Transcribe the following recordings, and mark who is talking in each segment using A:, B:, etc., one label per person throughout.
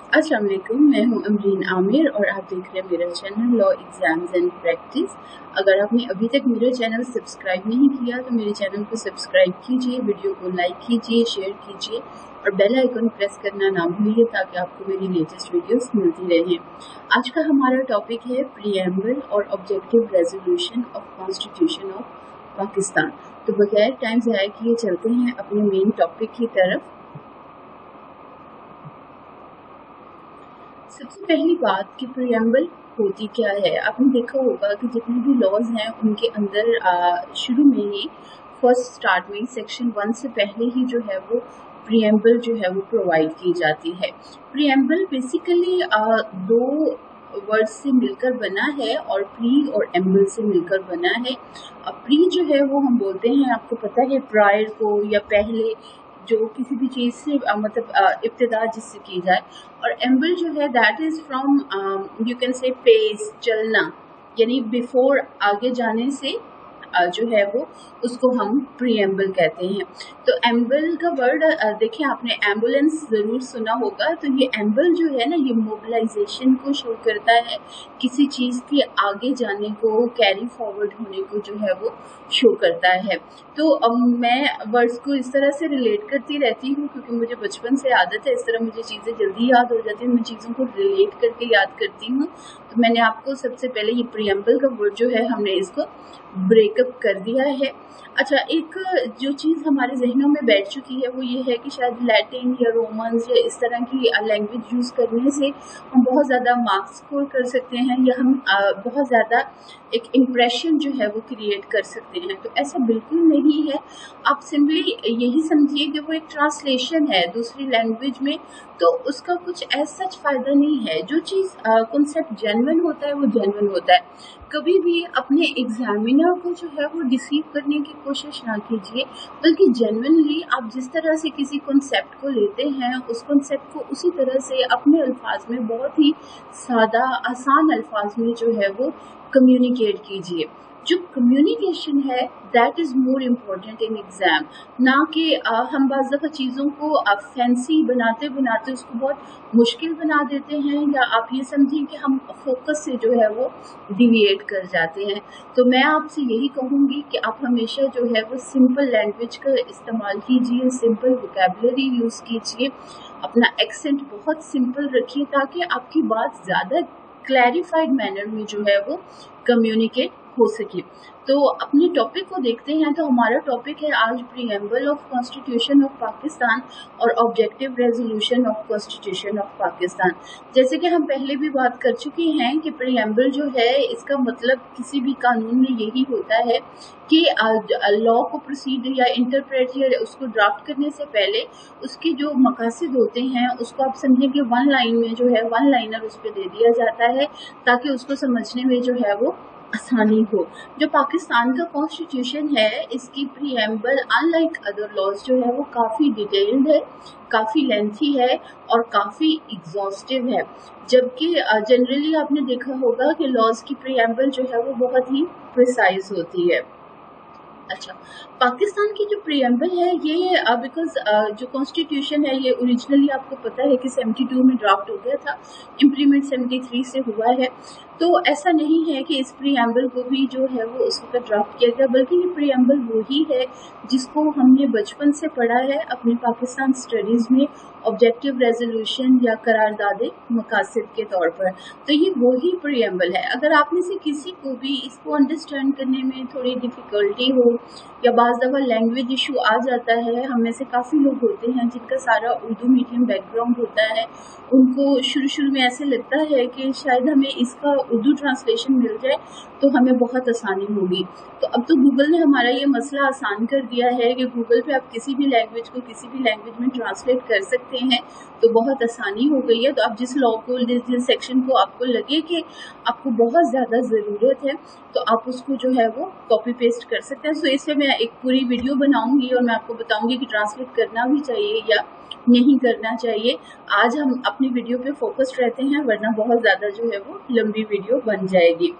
A: अस्सलाम वालेकुम, मैं हूं अमरीन आमिर और आप देख रहे हैं मेरा channel law exams and practice. अगर आपने अभी तक मेरा चैनल सब्सक्राइब नहीं किया तो मेरे चैनल को सब्सक्राइब कीजिए, वीडियो को लाइक कीजिए, शेयर कीजिए और बेल आइकन प्रेस करना ना भूलिए ताकि आपको मेरी लेटेस्ट वीडियोस मिलती रहें। आज का हमारा टॉपिक है प्रीएम्बल और objective resolution of constitution of Pakistan. तो बगैर टाइम ज़ाया किए चलते हैं अपने मेन टॉपिक की तरफ। सबसे पहली बात कि प्रीएम्बल होती क्या है। आपने देखा होगा कि जितने भी लॉज हैं उनके अंदर शुरू में ही फर्स्ट स्टार्ट में सेक्शन 1 से पहले ही जो है वो प्रीएम्बल जो है वो प्रोवाइड की जाती है। प्रीएम्बल बेसिकली दो वर्ड से मिलकर बना है और प्री और एम्बल से मिलकर बना है। प्री जो है वो हम बोलते हैं, आपको पता है, प्रायर को या पहले जो किसी भी चीज़ से मतलब इब्तिदा जिससे की जाए। और एम्बल जो है that is from you can say pace, चलना, यानी बिफोर आगे जाने से जो है वो उसको हम प्रीएम्बल कहते हैं। तो एम्बल का वर्ड देखिए, आपने एम्बुलेंस ज़रूर सुना होगा। तो ये एम्बल जो है ना, ये मोबिलाइजेशन को शो करता है, किसी चीज़ के आगे जाने को, कैरी फॉरवर्ड होने को जो है वो शो करता है। तो मैं वर्ड्स को इस तरह से रिलेट करती रहती हूँ क्योंकि मुझे बचपन से आदत है, इस तरह मुझे चीज़ें जल्दी याद हो जाती हैं, मैं चीज़ों को रिलेट करके याद करती हूँ। तो मैंने आपको सबसे पहले ये प्रीएम्बल का वर्ड जो है हमने इसको ब्रेकअप कर दिया है। अच्छा, एक जो चीज़ हमारे जहनों में बैठ चुकी है वो ये है कि शायद लैटिन या रोमन्स या इस तरह की लैंग्वेज यूज़ करने से हम बहुत ज़्यादा मार्क्स स्कोर कर सकते हैं या हम बहुत ज़्यादा एक इम्प्रेशन जो है वो क्रिएट कर सकते हैं। तो ऐसा बिल्कुल नहीं है। आप सिंपली यही समझिए कि वो एक ट्रांसलेशन है दूसरी लैंग्वेज में, तो उसका कुछ ऐसा सच फ़ायदा नहीं है। जो चीज़ कॉन्सेप्ट जेन्युइन होता है वो जेन्युइन होता है। कभी भी अपने एग्जामिनर को जो है वो डिसीव करने की कोशिश ना कीजिए, बल्कि जेन्युइनली आप जिस तरह से किसी कॉन्सेप्ट को लेते हैं उस कॉन्सेप्ट को उसी तरह से अपने अल्फाज में, बहुत ही सादा आसान अल्फाज में जो है वो कम्युनिकेट कीजिए। जो कम्युनिकेशन है that is more important in exam, ना कि हम बाज़ दफ़ा चीज़ों को फैंसी बनाते बनाते उसको बहुत मुश्किल बना देते हैं, या आप ये समझें कि हम फोकस से जो है वो डिविएट कर जाते हैं। तो मैं आपसे यही कहूँगी कि आप हमेशा जो है वो सिंपल लैंग्वेज का इस्तेमाल कीजिए, सिंपल वोकैबुलरी यूज़ कीजिए, अपना एक्सेंट बहुत सिंपल रखिए ताकि आपकी बात ज़्यादा क्लैरिफाइड मैनर में जो है वो कम्युनिकेट हो सके। तो अपने टॉपिक को देखते हैं। तो हमारा टॉपिक है आज preamble of constitution of Pakistan और objective resolution of constitution of Pakistan. जैसे कि हम पहले भी बात कर चुके हैं कि प्रीएम्बल जो है इसका मतलब किसी भी कानून में यही होता है कि लॉ को प्रोसीड या इंटरप्रेट या उसको ड्राफ्ट करने से पहले उसके जो मकासद होते हैं उसको आप समझें कि वन लाइन में जो है वन लाइनर उस पर दे दिया जाता है ताकि उसको समझने में जो है वो आसानी हो। जो पाकिस्तान का कॉन्स्टिट्यूशन है इसकी प्रीएम्बल अनलाइक अदर लॉज जो है वो काफ़ी डिटेल्ड है, काफ़ी लेंथी है और काफ़ी एग्जॉस्टिव है। जबकि जनरली आपने देखा होगा कि लॉज की प्रीएम्बल जो है वो बहुत ही प्रिसाइज होती है। अच्छा, पाकिस्तान की जो प्रीएम्बल है ये बिकॉज जो कॉन्स्टिट्यूशन है ये ओरिजिनली आपको पता है कि 72 में ड्राफ्ट हो गया था, इम्प्लीमेंट 73 से हुआ है। तो ऐसा नहीं है कि इस प्रीएम्बल को भी जो है वो उस वक्त ड्राफ्ट किया गया, बल्कि ये प्रीएम्बल वही है जिसको हमने बचपन से पढ़ा है अपने पाकिस्तान स्टडीज़ में ऑब्जेक्टिव रेजोल्यूशन या करारदादे मकासद के तौर पर। तो ये वही प्रीएम्बल है। अगर आप में से किसी को भी इसको अंडरस्टैंड करने में थोड़ी डिफ़िकल्टी हो या बाज़ दफ़ा लैंग्वेज इशू आ जाता है, हम में से काफ़ी लोग होते हैं जिनका सारा उर्दू मीडियम बैकग्राउंड होता है, उनको शुरू में ऐसे लगता है कि शायद हमें इसका उर्दू ट्रांसलेशन मिल जाए तो हमें बहुत आसानी होगी। तो अब तो गूगल ने हमारा ये मसला आसान कर दिया है कि गूगल पे आप किसी भी लैंग्वेज को किसी भी लैंग्वेज में ट्रांसलेट कर सकते हैं, तो बहुत आसानी हो गई है। तो आप जिस लॉ को, जिस सेक्शन को आपको लगे कि आपको बहुत ज़्यादा ज़रूरत है, तो आप उसको जो है वो कॉपी पेस्ट कर सकते हैं। सो इससे मैं एक पूरी वीडियो बनाऊंगी और मैं आपको बताऊंगी कि ट्रांसलेट करना भी चाहिए या नहीं करना चाहिए। आज हम अपनी वीडियो पे फोकस्ड रहते हैं, वरना बहुत ज़्यादा जो है वो लंबी वीडियो बन जाएगी।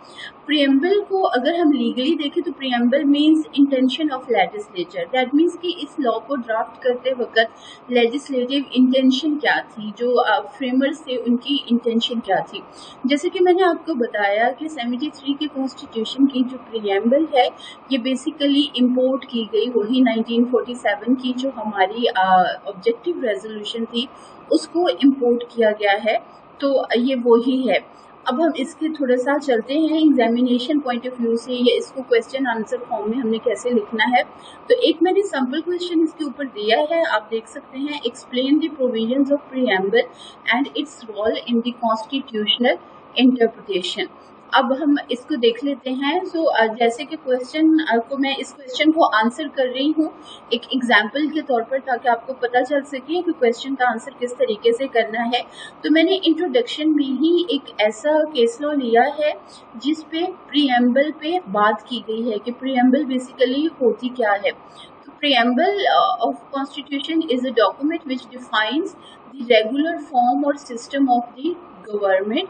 A: प्रीएम्बल को अगर हम लीगली देखें तो preamble means intention of legislature. That means कि इस लॉ को ड्राफ्ट करते वक्त लेजिस्लेटिव इंटेंशन क्या थी, जो फ्रेमर्स थे उनकी इंटेंशन क्या थी। जैसे कि मैंने आपको बताया कि 73 के कॉन्स्टिट्यूशन की जो प्रीएम्बल है ये बेसिकली इम्पोर्ट की गई वही 1947 की जो हमारी ऑब्जेक्टिव रेजोल्यूशन थी उसको इम्पोर्ट किया गया है, तो ये वही है। अब हम इसके थोड़ा सा चलते हैं एग्जामिनेशन पॉइंट ऑफ व्यू से, ये इसको क्वेश्चन आंसर फॉर्म में हमने कैसे लिखना है। तो एक मैंने सिंपल क्वेश्चन इसके ऊपर दिया है, आप देख सकते हैं, explain the provisions of preamble and its role in the constitutional interpretation. अब हम इसको देख लेते हैं। सो जैसे कि क्वेश्चन को मैं इस क्वेश्चन को आंसर कर रही हूँ एक एग्जाम्पल के तौर पर, ताकि आपको पता चल सके कि क्वेश्चन का आंसर किस तरीके से करना है। तो मैंने इंट्रोडक्शन में ही एक ऐसा केस लॉ लिया है जिस पे प्रीएम्बल पे बात की गई है कि प्रीएम्बल बेसिकली होती क्या है। तो preamble of constitution is a document which defines the regular form और system of the government,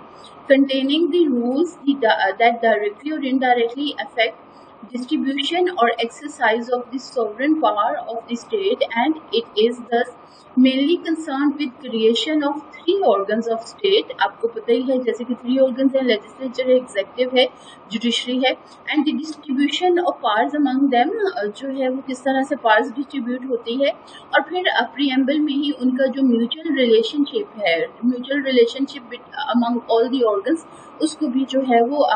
A: containing the rules that directly or indirectly affect distribution or exercise of the sovereign power of the state, and it is thus mainly concerned with creation of 3 organs of state। आपको पता ही है जैसे कि 3 organs है, legislature है, executive है, judiciary है, and the distribution of powers among them, जो है वो किस तरह से powers distribute होती है। और फिर preamble में ही उनका जो mutual relationship है, mutual relationship among all the organs, उसको भी जो है वो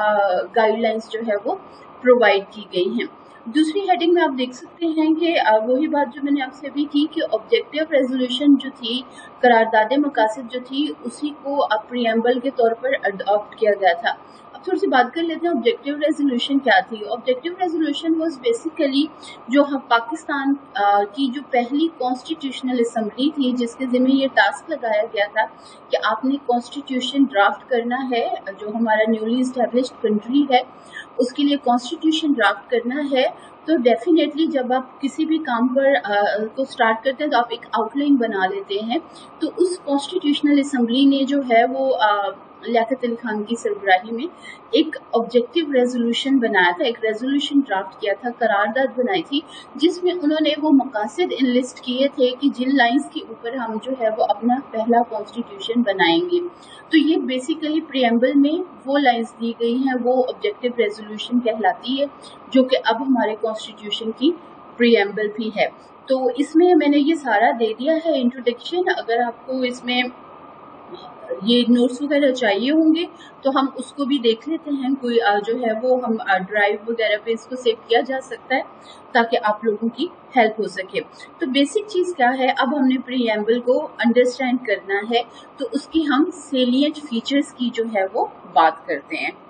A: guidelines जो है वो प्रोवाइड की गई हैं। दूसरी हेडिंग में आप देख सकते हैं कि वही बात जो मैंने आपसे अभी की कि ऑब्जेक्टिव रेजोल्यूशन जो थी, करारदादे मकासद जो थी, उसी को प्रीएम्बल के तौर पर अडॉप्ट किया गया था। अब थोड़ी सी बात कर लेते हैं ऑब्जेक्टिव रेजोल्यूशन क्या थी। ऑब्जेक्टिव रेजोल्यूशन वाज बेसिकली जो हम पाकिस्तान की जो पहली कॉन्स्टिट्यूशनल असेंबली थी, जिसके जिम्मे ये टास्क लगाया गया था कि आपने कॉन्स्टिट्यूशन ड्राफ्ट करना है, जो हमारा न्यूली इस्टेब्लिश्ड कंट्री है उसके लिए कॉन्स्टिट्यूशन ड्राफ्ट करना है। तो डेफिनेटली जब आप किसी भी काम पर को स्टार्ट करते हैं तो आप एक आउटलाइन बना लेते हैं। तो उस कॉन्स्टिट्यूशनल असेंबली ने जो है वो लियाकत अली खान की सरबराही में एक ऑब्जेक्टिव रेजोल्यूशन बनाया था, एक रेजोल्यूशन ड्राफ्ट किया था, करारदाद बनाई थी, जिसमें उन्होंने वो मकासद इनलिस्ट किए थे कि जिन लाइंस के ऊपर हम जो है वो अपना पहला कॉन्स्टिट्यूशन बनाएंगे। तो ये बेसिकली प्रीएम्बल में वो लाइंस दी गई हैं, वो ऑब्जेक्टिव रेजोल्यूशन कहलाती है, जो कि अब हमारे कॉन्स्टिट्यूशन की प्रीएम्बल भी है। तो इसमें मैंने ये सारा दे दिया है इंट्रोडक्शन। अगर आपको इसमें ये नोट्स वगैरह चाहिए होंगे तो हम उसको भी देख लेते हैं, कोई जो है वो हम ड्राइव वगैरह पे इसको सेव किया जा सकता है ताकि आप लोगों की हेल्प हो सके। तो बेसिक चीज़ क्या है, अब हमने प्रीएम्बल को अंडरस्टैंड करना है, तो उसकी हम सेलिएंट फीचर्स की जो है वो बात करते हैं।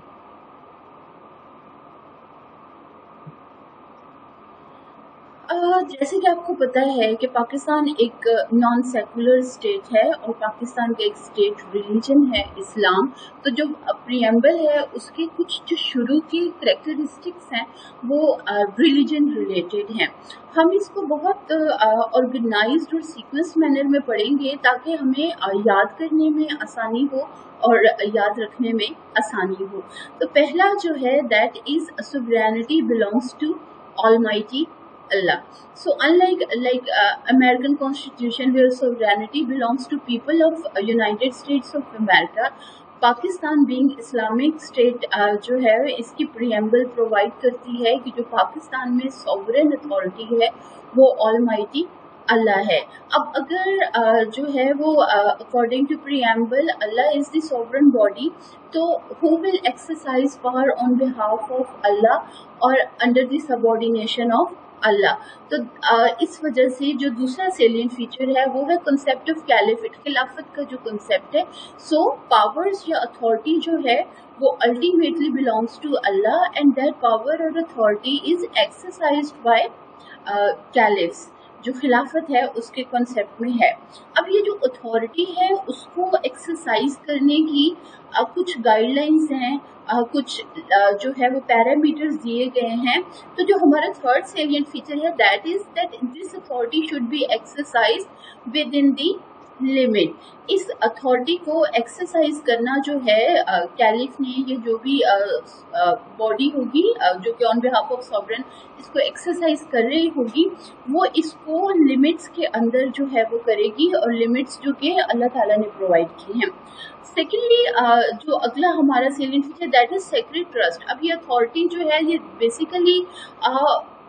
A: जैसे कि आपको पता है कि पाकिस्तान एक नॉन सेकुलर स्टेट है और पाकिस्तान का एक स्टेट रिलीजन है इस्लाम। तो जो प्रीएम्बल है उसके कुछ जो शुरू की करेक्टरिस्टिक्स हैं वो रिलीजन रिलेटेड हैं। हम इसको बहुत ऑर्गेनाइज्ड और सीक्वेंस मैनर में पढ़ेंगे ताकि हमें याद करने में आसानी हो और याद रखने में आसानी हो। तो पहला जो है that is sovereignty belongs to almighty Allah. So unlike American Constitution where sovereignty belongs to people of United States of America, Pakistan being Islamic state जो है इसकी प्रीएम्बल प्रोवाइड करती है कि जो पाकिस्तान में सॉवरेन अथॉरिटी है वो ऑलमाइटी अल्लाह है। अब अगर जो है वो according to preamble Allah is the sovereign body, तो who will exercise power on behalf of Allah और under the subordination of Allah. तो इस वजह से जो दूसरा सेलिएंट फीचर है वो है कंसेप्ट ऑफ कैलिफेट, खिलाफत का जो कंसेप्ट है। सो पावर्स या अथॉरिटी जो है वो ultimately belongs to Allah and that power और authority is exercised by caliphs, जो खिलाफत है उसके कॉन्सेप्ट में है। अब ये जो अथॉरिटी है उसको एक्सरसाइज करने की कुछ गाइडलाइंस हैं, कुछ जो है वो पैरामीटर्स दिए गए हैं। तो जो हमारा थर्ड सेलिएंट फीचर है that is that this authority should be exercise with in the limit. इस अथॉरिटी को एक्सरसाइज करना जो है कैलिफ ने, ये जो भी बॉडी होगी जो कि ऑन बिहाफ ऑफ सॉवरेन इसको एक्सरसाइज कर रही होगी, वो इसको लिमिट्स के अंदर जो है वो करेगी, और लिमिट्स जो कि अल्लाह ताला ने प्रोवाइड की हैं। सेकेंडली जो अगला हमारा salient feature that is sacred trust. अब ये अथॉरिटी जो है ये बेसिकली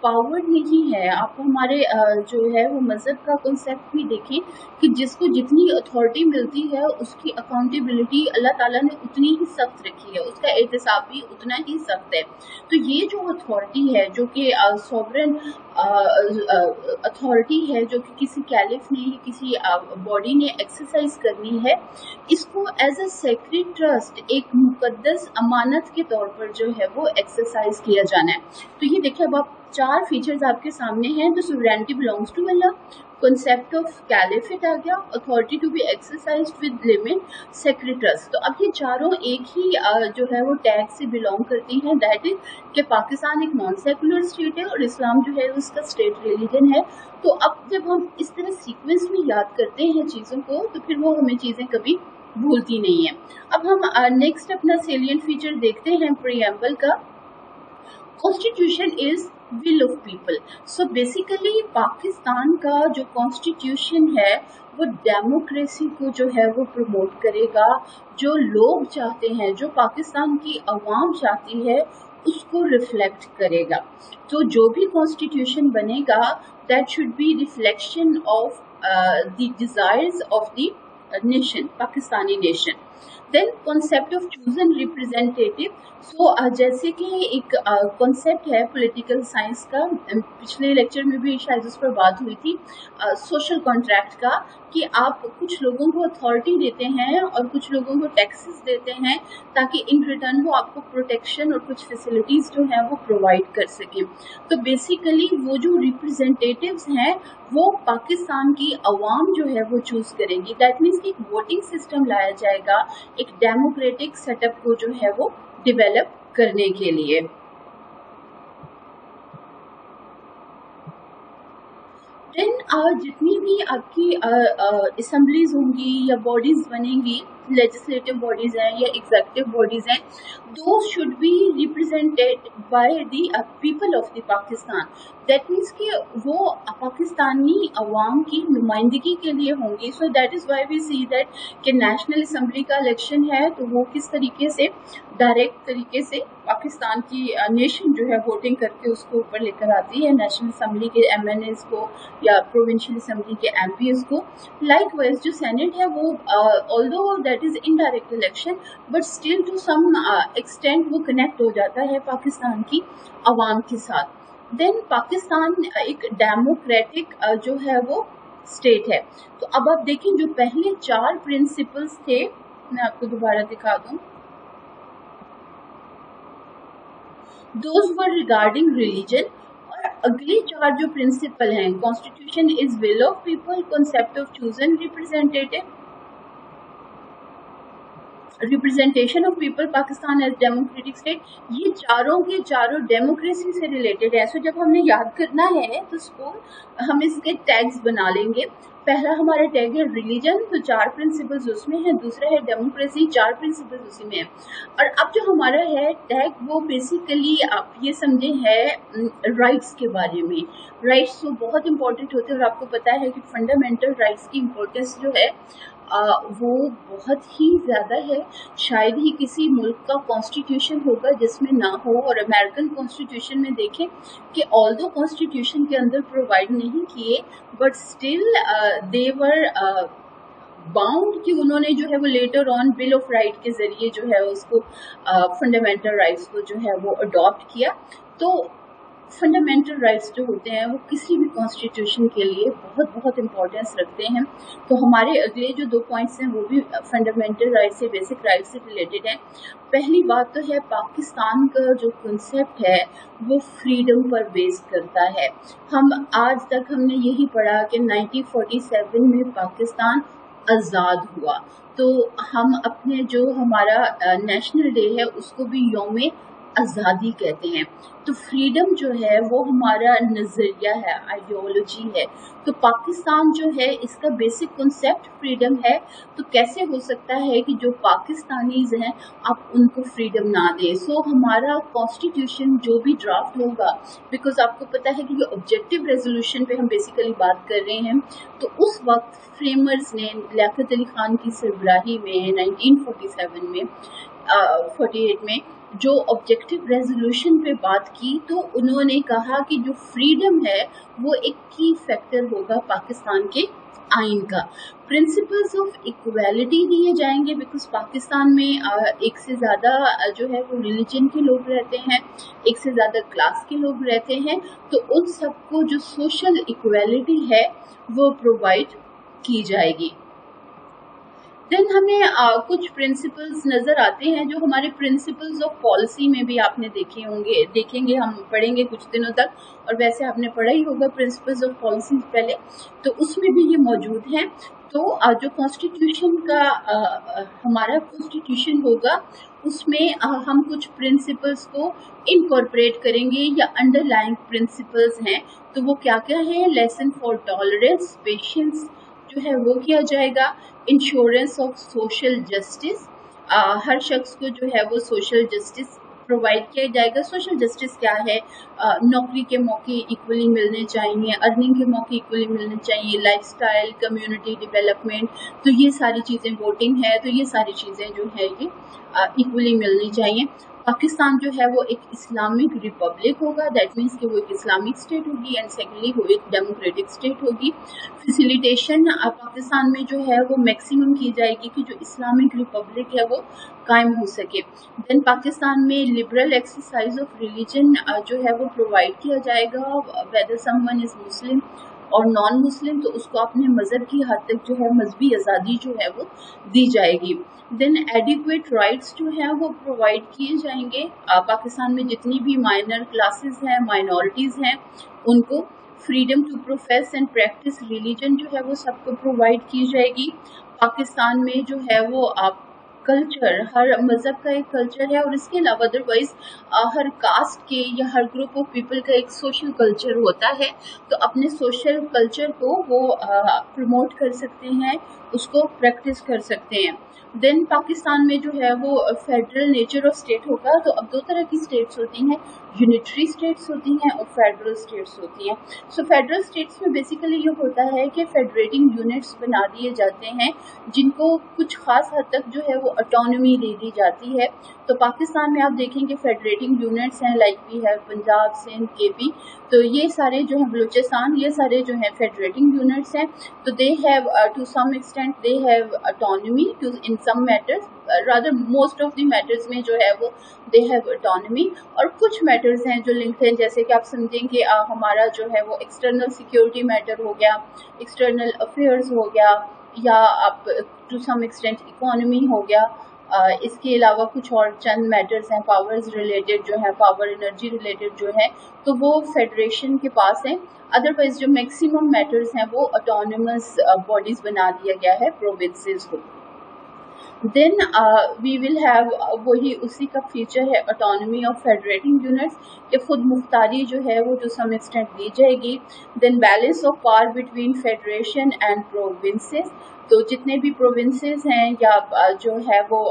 A: पावर नहीं है। आप हमारे जो है वो मजहब का कॉन्सेप्ट भी देखें कि जिसको जितनी अथॉरिटी मिलती है उसकी अकाउंटेबिलिटी अल्लाह ताला ने उतनी ही सख्त रखी है, उसका एहतसाब भी उतना ही सख्त है। तो ये जो अथॉरिटी है जो कि सॉवरेन अथॉरिटी है जो कि किसी कैलिफ ने किसी बॉडी ने एक्सरसाइज करनी है, इसको एज अ सेक्रेट ट्रस्ट एक मुकद्दस अमानत के तौर पर जो है वो एक्सरसाइज किया जाना है। तो ये देखिए अब आप चार फीचर्स आपके सामने हैं। तो sovereignty belongs to Allah, concept of caliphate आ गया, authority to be exercise with limit, sacred trust. तो अब ये चारों एक ही जो है वो टैग से बिलोंग करती हैं, दैट इज कि पाकिस्तान एक नॉन सेकुलर स्टेट है और इस्लाम जो है उसका स्टेट रिलीजन है। तो अब जब हम इस तरह सीक्वेंस में याद करते हैं चीज़ों को तो फिर वो हमें चीज़ें कभी भूलती नहीं है। अब हम नेक्स्ट अपना सेलिएंट फीचर देखते हैं प्रीएम्बल का। Constitution is will of people. So basically Pakistan का जो कॉन्स्टिट्यूशन है वो डेमोक्रेसी को जो है वो प्रमोट करेगा। जो लोग चाहते हैं, जो पाकिस्तान की अवाम चाहती है, उसको रिफ्लेक्ट करेगा। तो जो भी कॉन्स्टिट्यूशन बनेगा that should be reflection of the desires of the nation, Pakistani nation. Then concept of chosen representative. So जैसे कि एक कॉन्सेप्ट है पॉलिटिकल साइंस का, पिछले लेक्चर में भी शायद उस पर बात हुई थी, सोशल कॉन्ट्रैक्ट का, कि आप कुछ लोगों को अथॉरिटी देते हैं और कुछ लोगों को टैक्सेस देते हैं ताकि इन रिटर्न वो आपको प्रोटेक्शन और कुछ फैसिलिटीज जो है वो प्रोवाइड कर सकें। तो बेसिकली वो जो रिप्रेजेंटेटिव्स हैं वो पाकिस्तान की अवाम जो है वो चूज करेगी। दैट मीन्स कि एक वोटिंग सिस्टम लाया जाएगा एक डेमोक्रेटिक सेटअप को जो है वो डेवलप करने के लिए। देन जितनी भी आपकी असेंबलीज होंगी या बॉडीज बनेंगी, लेजिस्लेटिव बॉडीज हैं या एग्जीक्यूटिव बॉडीज हैं, those should be represented by the people of the Pakistan. That means कि वो पाकिस्तानी अवाम की नुमाइंदगी के लिए होंगी। So that is why we see that कि नेशनल असेंबली का इलेक्शन है तो वो किस तरीके से डायरेक्ट तरीके से पाकिस्तान की नेशन जो है वोटिंग करके उसको ऊपर लेकर आती है, नेशनल असेंबली के MNAs को या प्रोविंशियल असेंबली के MPs को। लाइकवाइज जो सेनेट है वो although that is indirect election but still to some extent वो कनेक्ट हो जाता है पाकिस्तान की अवाम के साथ। देन पाकिस्तान एक डेमोक्रेटिक जो है वो स्टेट है। तो अब आप देखिए जो पहले चार प्रिंसिपल्स थे, मैं आपको दोबारा दिखा दूं, दोज वर रिगार्डिंग रिलीजन। और अगले चार जो प्रिंसिपल हैं, constitution is will of people, concept of chosen representative, representation of people, Pakistan as democratic state, ये चारों के चारों डेमोक्रेसी से रिलेटेड है। सो जब हमने याद करना है तो इसको हम इसके टैग्स बना लेंगे। पहला हमारा टैग है रिलीजन, तो चार प्रिंसिपल्स उसमें है। दूसरा है डेमोक्रेसी, चार प्रिंसिपल्स उसी में है। और अब जो हमारा है टैग वो बेसिकली आप ये समझे है राइट्स के बारे में। राइट्स तो बहुत इंपॉर्टेंट होते हैं और आपको पता है कि फंडामेंटल राइट्स की इम्पोर्टेंस जो है वो बहुत ही ज़्यादा है। शायद ही किसी मुल्क का कॉन्स्टिट्यूशन होगा जिसमें ना हो। और अमेरिकन कॉन्स्टिट्यूशन में देखें कि ऑल्दो कॉन्स्टिट्यूशन के अंदर प्रोवाइड नहीं किए but still they were bound कि उन्होंने जो है वो later on bill of right के जरिए जो है उसको फंडामेंटल राइट्स को जो है वो अडॉप्ट किया। तो फंडामेंटल राइट्स जो होते हैं वो किसी भी कॉन्स्टिट्यूशन के लिए बहुत बहुत इंपॉर्टेंस रखते हैं। तो हमारे अगले जो दो पॉइंट्स हैं वो भी फंडामेंटल राइट्स से, बेसिक राइट्स से रिलेटेड है। पहली बात तो है पाकिस्तान का जो कॉन्सेप्ट है वो फ्रीडम पर बेस्ड करता है। हम आज तक हमने यही पढ़ा कि 1947 में पाकिस्तान 2 स्टेट्स آزاد ہوا. تو ہم اپنے جو ہمارا نیشنل ڈے ہے اس کو بھی یوم آزادی کہتے ہیں. تو فریڈم جو ہے وہ ہمارا نظریہ ہے, آئیڈیالوجی ہے. تو پاکستان جو ہے اس کا بیسک کنسیپٹ فریڈم ہے. تو کیسے ہو سکتا ہے کہ جو پاکستانیز ہیں آپ ان کو فریڈم نہ دیں؟ سو ہمارا کانسٹیٹیوشن جو بھی ڈرافٹ ہوگا, بیکاز آپ کو پتا ہے کہ یہ آبجیکٹو ریزولوشن پہ ہم بیسیکلی بات کر رہے ہیں, تو اس وقت فریمرز نے لیاقت علی خان کی سربراہی میں 1947 میں 48 میں جو آبجیکٹو ریزولوشن پہ بات کی, تو انہوں نے کہا کہ جو فریڈم ہے وہ ایک کی فیکٹر ہوگا پاکستان کے آئین کا. پرنسپلز آف ایکویلٹی دیے جائیں گے, بیکاز پاکستان میں ایک سے زیادہ جو ہے وہ ریلیجن کے لوگ رہتے ہیں, ایک سے زیادہ کلاس کے لوگ رہتے ہیں, تو ان سب کو جو سوشل ایکویلٹی ہے وہ پرووائڈ کی جائے گی. دین ہمیں کچھ پرنسپلز نظر آتے ہیں جو ہمارے پرنسپلز آف پالیسی میں بھی آپ نے دیکھیں گے ہم پڑھیں گے کچھ دنوں تک, اور ویسے آپ نے پڑھا ہی ہوگا پرنسپلز آف پالیسی پہلے, تو اس میں بھی یہ موجود ہیں. تو جو کانسٹیٹیوشن کا ہمارا کانسٹیٹیوشن ہوگا اس میں ہم کچھ پرنسپلز کو انکارپوریٹ کریں گے یا انڈر لائن پرنسپلز ہیں. تو وہ کیا کیا ہے؟ لیسن فار ٹالرنس, پیشنس جو ہے وہ کیا جائے گا, انشورنس آف سوشل جسٹس, ہر شخص کو جو ہے وہ سوشل جسٹس پرووائڈ کیا جائے گا. سوشل جسٹس کیا ہے؟ نوکری کے موقع ایکولی ملنے چاہیے, ارننگ کے موقع ایکولی ملنے چاہیے, لائف سٹائل, کمیونٹی ڈیولپمنٹ, تو یہ ساری چیزیں, ووٹنگ ہے, تو یہ ساری چیزیں جو ہے یہ ایکولی ملنی چاہیے. پاکستان جو ہے وہ ایک اسلامک ریپبلک ہوگا, دیٹ مینس کہ وہ ایک اسلامک اسٹیٹ ہوگی, اینڈ سیکنڈلی وہ ایک ڈیموکریٹک اسٹیٹ ہوگی. فیسیلیٹیشن پاکستان میں جو ہے وہ میکسیمم کی جائے گی کہ جو اسلامک ریپبلک ہے وہ قائم ہو سکے. دین پاکستان میں لبرل ایکسرسائز آف ریلیجن جو ہے وہ پرووائڈ کیا جائے گا, ویدر سم ون از مسلم اور نان مسلم, تو اس کو اپنے مذہب کی حد تک جو ہے مذہبی آزادی جو ہے وہ دی جائے گی. دین ایڈیکویٹ رائٹس جو ہیں وہ پرووائڈ کیے جائیں گے. پاکستان میں جتنی بھی مائنر کلاسز ہیں, مائنورٹیز ہیں, ان کو freedom to profess and practice religion جو ہے وہ سب کو پرووائڈ کی جائے گی. پاکستان میں جو ہے وہ کلچر, ہر مذہب کا ایک کلچر ہے, اور اس کے علاوہ ادروائز ہر کاسٹ کے یا ہر گروپ آف پیپل کا ایک سوشل کلچر ہوتا ہے, تو اپنے سوشل کلچر کو وہ پروموٹ کر سکتے ہیں, اس کو پریکٹس کر سکتے ہیں. دین پاکستان میں جو ہے وہ فیڈرل نیچر آف اسٹیٹ ہوگا. تو اب دو طرح کی اسٹیٹس ہوتی ہیں, یونیٹری اسٹیٹس ہوتی ہیں اور فیڈرل اسٹیٹس ہوتی ہیں. سو فیڈرل اسٹیٹس میں بیسیکلی یہ ہوتا ہے کہ فیڈریٹنگ یونٹس بنا دیے جاتے ہیں جن کو کچھ خاص حد تک جو ہے وہ اٹانومی دے دی جاتی ہے. تو پاکستان میں آپ دیکھیں کہ فیڈریٹنگ یونٹس ہیں, لائک وی ہے پنجاب, سندھ, کے پی, تو یہ سارے جو ہیں بلوچستان, یہ سارے جو ہیں فیڈریٹنگ یونٹس ہیں. تو they have to some extent they have autonomy in some matters, rather most of the matters میں جو ہے وہ دے ہیو اٹانومی, اور کچھ میٹرز ہیں جو لنکڈ ہیں, جیسے کہ آپ سمجھیں کہ ہمارا جو ہے وہ ایکسٹرنل سیکیورٹی میٹر ہو گیا, ایکسٹرنل افیئرز ہو گیا, یا آپ ٹو سم ایکسٹینٹ اکانومی ہو گیا. اس کے علاوہ کچھ اور چند میٹرز ہیں پاورز ریلیٹڈ جو ہے, پاور انرجی ریلیٹڈ جو ہے, تو وہ فیڈریشن کے پاس ہیں. ادروائز جو میکسیمم میٹرز ہیں وہ اٹانومس باڈیز بنا دیا گیا ہے پروونسز کو. دین وی ول ہیو, وہی اسی کا فیچر ہے اٹانومی آف فیڈریٹنگ یونٹس, کہ خود مختاری جو ہے وہ ٹو سم ایکسٹینٹ دی جائے گی. Then balance of power between federation and provinces, تو جتنے بھی پروونسز ہیں یا جو ہے وہ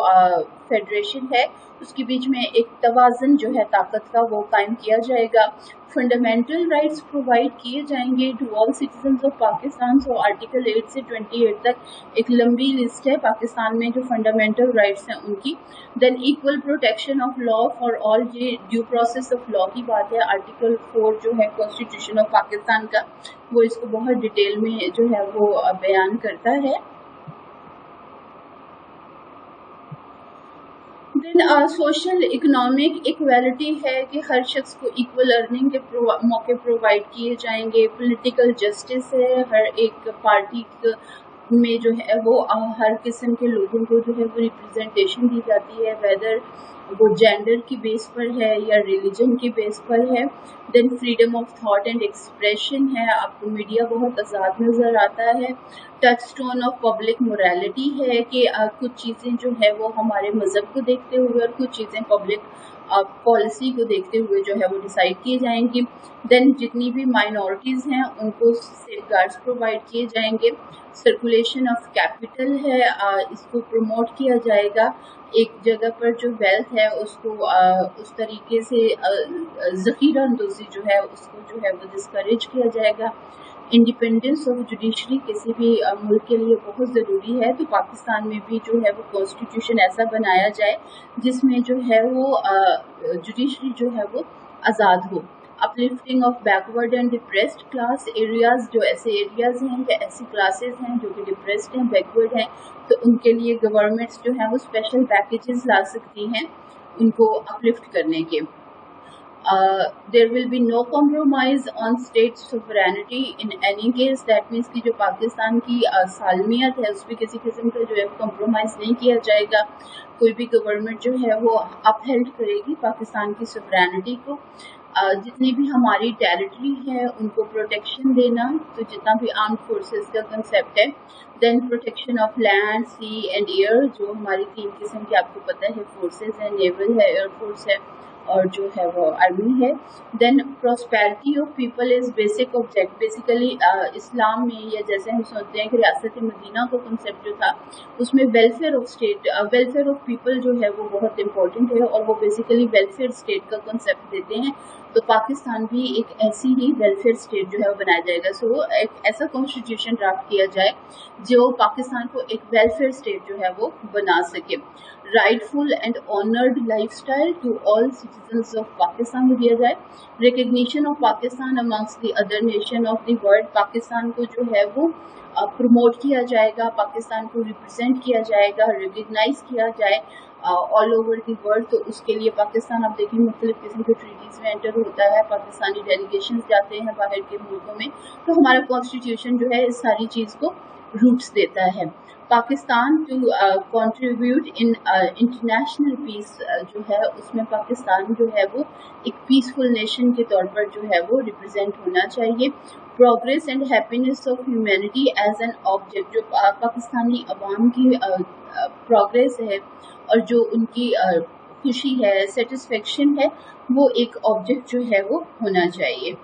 A: فیڈریشن ہے اس کے بیچ میں ایک توازن جو ہے طاقت کا وہ قائم کیا جائے گا. فنڈامنٹل رائٹس پرووائڈ کیے جائیں گے to all citizens of Pakistan. So article 8 سے 28 تک ایک لمبی لسٹ ہے پاکستان میں جو فنڈامنٹل رائٹس ہیں ان کی. Than equal protection of law for all, یہ ڈیو پروسیس آف لا کی بات ہے. آرٹیکل 4 جو ہے کانسٹیٹیوشن آف پاکستان کا, وہ اس کو بہت ڈیٹیل میں جو ہے وہ بیان کرتا ہے. دین سوشل اکنامک ایکویلٹی ہے کہ ہر شخص کو ایکول ارننگ کے موقع پرووائڈ کیے جائیں گے. پولیٹیکل جسٹس ہے, ہر ایک پارٹی में जो है वो हर किस्म के लोगों को जो है वो रिप्रेजेंटेशन दी जाती है, वेदर वो जेंडर की बेस पर है या रिलीजन की बेस पर है। Then freedom of thought and expression है, आपको मीडिया बहुत आज़ाद नज़र आता है। Touchstone of public morality है कि कुछ चीज़ें जो है वो हमारे मज़हब को देखते हुए और कुछ चीज़ें पब्लिक पॉलिसी को देखते हुए जो है वो डिसाइड की जाएंगी। देन जितनी भी माइनॉरिटीज़ हैं उनको सेफगार्ड्स प्रोवाइड किए जाएंगे। सर्कुलेशन ऑफ कैपिटल है, इसको प्रमोट किया जाएगा। एक जगह पर जो वेल्थ है उसको उस तरीके से ज़ख़ीरा अंदोज़ी जो है उसको जो है वो डिस्करेज किया जाएगा। इंडिपेंडेंस ऑफ जुडिशरी किसी भी मुल्क के लिए बहुत ज़रूरी है, तो पाकिस्तान में भी जो है वो कॉन्स्टिट्यूशन ऐसा बनाया जाए जिसमें जो है वो जुडिशरी जो है वो आज़ाद हो। Uplifting of backward and depressed class areas, जो ऐसे एरियाज हैं या ऐसी क्लासेस हैं जो कि डिप्रेस्ड हैं, बैकवर्ड हैं, तो उनके लिए गवर्नमेंट्स जो है वो स्पेशल पैकेजेस ला सकती हैं उनको अपलिफ्ट करने के। there will be no compromise on state sovereignty in any case, that means कि जो पाकिस्तान की सालमियत है उसमें किसी किस्म का जो है कॉम्प्रोमाइज़ नहीं किया जाएगा। कोई भी गवर्नमेंट जो है वो अपहेल्ड करेगी पाकिस्तान की सोवरेनिटी को। जितनी भी हमारी टेरिटरी है उनको प्रोटेक्शन देना, तो जितना भी आर्म्ड फोर्सेस का कंसेप्ट है। Then protection of land, sea and air, जो हमारी 3 किस्म की आपको पता है फोर्सेस है, नेवल है, एयरफोर्स है और जो है वो आर्मी है। Then prosperity of people is basic object, basically Islam में या जैसे हम सोचते हैं कि रियासत मदीना का कंसेप्ट जो था उसमें welfare of state, welfare of people जो है वो बहुत इंपॉर्टेंट है और वो बेसिकली वेलफेयर स्टेट का कंसेप्ट देते हैं। तो पाकिस्तान भी एक ऐसी ही वेलफेयर स्टेट जो है वो बनाया जाएगा। सो एक ऐसा कॉन्स्टिट्यूशन ड्राफ्ट किया जाए जो पाकिस्तान को एक वेलफेयर स्टेट जो है वो बना सके। Rightful and honoured lifestyle to all citizens of Pakistan को दिया जाए। Recognition of Pakistan amongst the other nation of the world, Pakistan को जो है वो प्रमोट किया जाएगा, पाकिस्तान को रिप्रेजेंट किया जाएगा, रिकग्नाइज किया जाए ऑल ओवर दी वर्ल्ड। तो उसके लिए पाकिस्तान आप देखिए मुख्तलिफ किस्म के ट्रीटीज में एंटर होता है, पाकिस्तानी डेलीगेशन जाते हैं बाहर के मुल्कों में, तो हमारा कॉन्स्टिट्यूशन जो है इस सारी चीज़ को रूट्स देता है। Pakistan to contribute in international peace जो है उसमें पाकिस्तान जो है वो एक पीसफुल नेशन के तौर पर जो है वो रिप्रेजेंट होना चाहिए। Progress and happiness of humanity as an object, जो पाकिस्तानी अवाम की प्रोग्रेस है और जो उनकी खुशी है, सेटिस्फेक्शन है, वो एक ऑब्जेक्ट जो है वो होना चाहिए।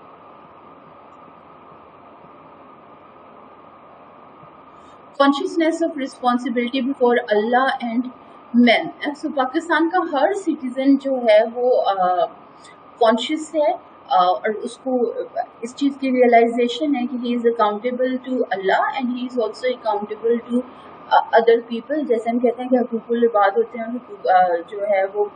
A: Consciousness of responsibility before Allah and man, so Pakistan का हर सिटीजन जो है वो कॉन्शियस है और उसको इस चीज़ की रियलाइजेशन है कि he is accountable to Allah and he is also accountable to other people. जैसे हम कहते हैं कि हकूकुल इबाद होते हैं, जो है वो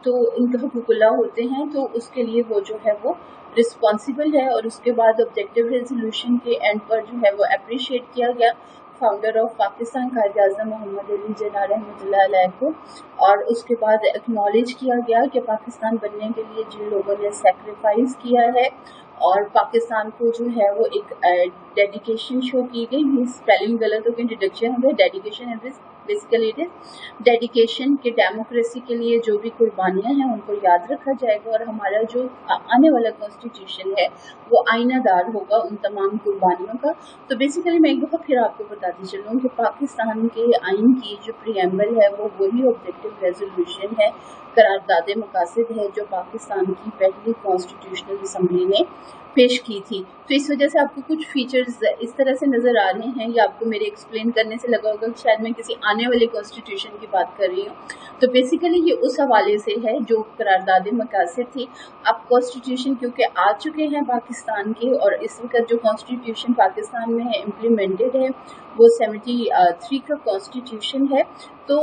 A: तो इनके हकूकुल्लाह होते हैं, तो उसके लिए वो जो है वो रिस्पॉन्सिबल है। और उसके बाद ऑब्जेक्टिव रेजोल्यूशन के एंड पर जो है वो अप्रिशिएट किया गया फाउंडर ऑफ पाकिस्तान कायद आज़म मोहम्मद अली जिन्ना रहमतुल्लाह अलैह को, और उसके बाद एक्नॉलेज किया गया कि पाकिस्तान बनने के लिए जिन लोगों ने सेक्रीफाइस किया है और पाकिस्तान को जो है वो एक डेडिकेशन शो की गई। स्पेलिंग गलत होकर इंट्रोडक्शन हो गया, डेडिकेशन है बेसिकली इट इज डेडिकेशन के डेमोक्रेसी के लिए जो भी कुर्बानियां हैं उनको याद रखा जाएगा और हमारा जो आने वाला कॉन्स्टिट्यूशन है वो आईनादार होगा उन तमाम कुर्बानियों का। तो बेसिकली मैं एक दफ़ा फिर आपको बताती चलूँ कि पाकिस्तान के आइन की जो प्रीएम्बल है वो वही ऑब्जेक्टिव रेजोल्यूशन है, करारदाद मकासद है जो पाकिस्तान की पहली कॉन्स्टिट्यूशनल असम्बली ने पेश की थी। तो इस वजह से आपको कुछ फीचर्स इस तरह से नज़र आ रहे हैं या आपको मेरे एक्सप्लेन करने से लगा होगा कि शायद मैं किसी आने वाले कॉन्स्टिट्यूशन की बात कर रही हूँ। तो बेसिकली ये उस हवाले से है जो करारदाद मकासद थी। अब कॉन्स्टिट्यूशन क्योंकि आ चुके हैं पाकिस्तान के और इस वक्त जो कॉन्स्टिट्यूशन पाकिस्तान में है इम्प्लीमेंटेड है वो 73 का कॉन्स्टिट्यूशन है। तो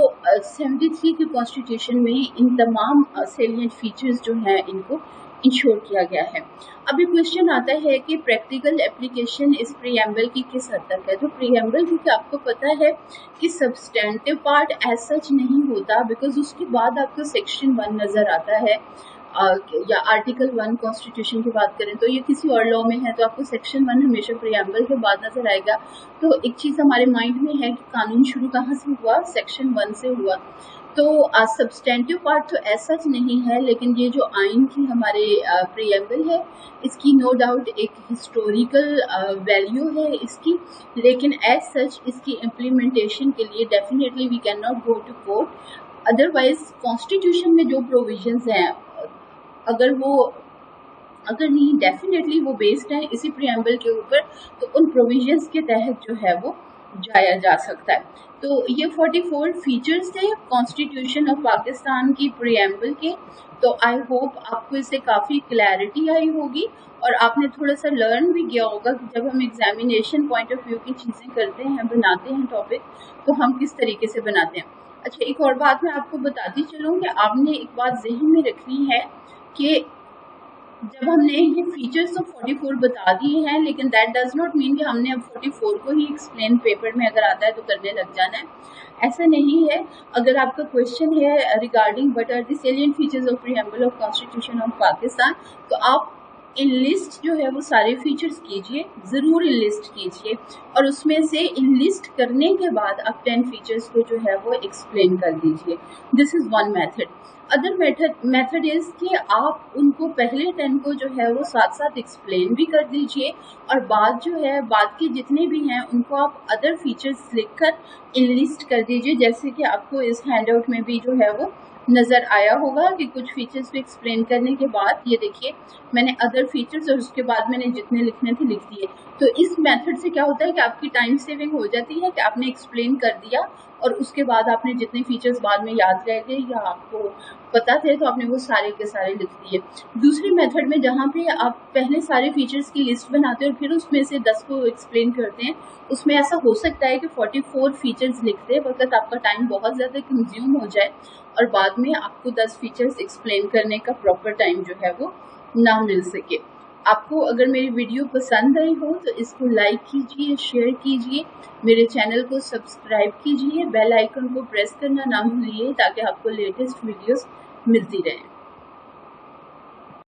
A: 73 के कॉन्स्टिट्यूशन में इन तमाम सेलिएंट फीचर्स जो हैं इनको इंश्योर किया गया है। अभी क्वेश्चन आता है कि प्रैक्टिकल एप्लीकेशन इस प्रीएम्बल की किस हद तक है। तो प्रीएम्बल क्योंकि आपको पता है कि सब्सटेंटिव पार्ट एज सच नहीं होता, बिकॉज उसके बाद आपको सेक्शन 1 नज़र आता है या आर्टिकल 1 कॉन्स्टिट्यूशन की बात करें तो ये किसी और लॉ में है तो आपको सेक्शन 1 हमेशा प्रीएम्बल के बाद नजर आएगा। तो एक चीज हमारे माइंड में है कि कानून शुरू कहाँ से हुआ, सेक्शन 1 से हुआ। तो सब्सटेंटिव पार्ट तो ऐसा नहीं है, लेकिन ये जो आइन की हमारे प्रीएम्बल है इसकी नो डाउट एक हिस्टोरिकल वैल्यू है इसकी, लेकिन एज सच इसकी इम्प्लीमेंटेशन के लिए definitely we can not go to court. Otherwise constitution में जो प्रोविजंस हैं अगर नहीं डेफिनेटली वो बेस्ड है इसी प्रीएम्बल के ऊपर, तो उन प्रोविजंस के तहत जो है वो जाया जा सकता है। तो ये 44 फीचर्स थे कॉन्स्टिट्यूशन ऑफ पाकिस्तान की प्रीएम्बल के। तो आई होप आपको इससे काफ़ी क्लैरिटी आई होगी और आपने थोड़ा सा लर्न भी किया होगा कि जब हम एग्जामिनेशन पॉइंट ऑफ व्यू की चीज़ें करते हैं, बनाते हैं टॉपिक, तो हम किस तरीके से बनाते हैं। अच्छा, एक और बात मैं आपको बताती चलूँ कि आपने एक बात जहन में रखनी है कि जब हमने ये फीचर्स तो 44 बता दिए हैं, लेकिन दैट डज नॉट मीन कि हमने अब 44 को ही एक्सप्लेन पेपर में अगर आता है तो करने लग जाना है, ऐसा नहीं है। अगर आपका क्वेश्चन है regarding what are the salient features of preamble of constitution of Pakistan, तो आप इन लिस्ट जो है वो सारे फीचर्स कीजिए, जरूर इन लिस्ट कीजिए, और उसमें से इन लिस्ट करने के बाद आप 10 फीचर्स को जो है वो एक्सप्लेन कर दीजिए। This is one method. Other method is कि आप उनको पहले 10 को जो है वो साथ साथ एक्सप्लेन भी कर दीजिए, और बाद जो है बाद के जितने भी हैं उनको आप अदर फीचर्स लिखकर इनलिस्ट कर दीजिए। जैसे कि आपको इस हैंडआउट में भी जो है वो नजर आया होगा कि कुछ फीचर्स को एक्सप्लेन करने के बाद ये देखिए मैंने अदर फीचर्स और उसके बाद मैंने जितने लिखने थे लिख दिए। तो इस मेथड से क्या होता है कि आपकी टाइम सेविंग हो जाती है कि आपने एक्सप्लेन कर दिया और उसके बाद आपने जितने फीचर्स बाद में याद रह गए या आपको पता थे तो आपने वो सारे के सारे लिख दिए। दूसरी मेथड में जहाँ पे आप पहले सारे फीचर्स की लिस्ट बनाते हैं और फिर उसमें से 10 को एक्सप्लेन करते हैं, उसमें ऐसा हो सकता है कि 44 फीचर्स लिखते वक्त आपका टाइम बहुत ज़्यादा कंज्यूम हो जाए और बाद में आपको 10 फीचर्स एक्सप्लेन करने का प्रॉपर टाइम जो है वो ना मिल सके। आपको अगर मेरी वीडियो पसंद आई हो तो इसको लाइक कीजिए, शेयर कीजिए, मेरे चैनल को सब्सक्राइब कीजिए, बेल आइकन को प्रेस करना ना भूलिए ताकि आपको लेटेस्ट वीडियोस मिलती रहें।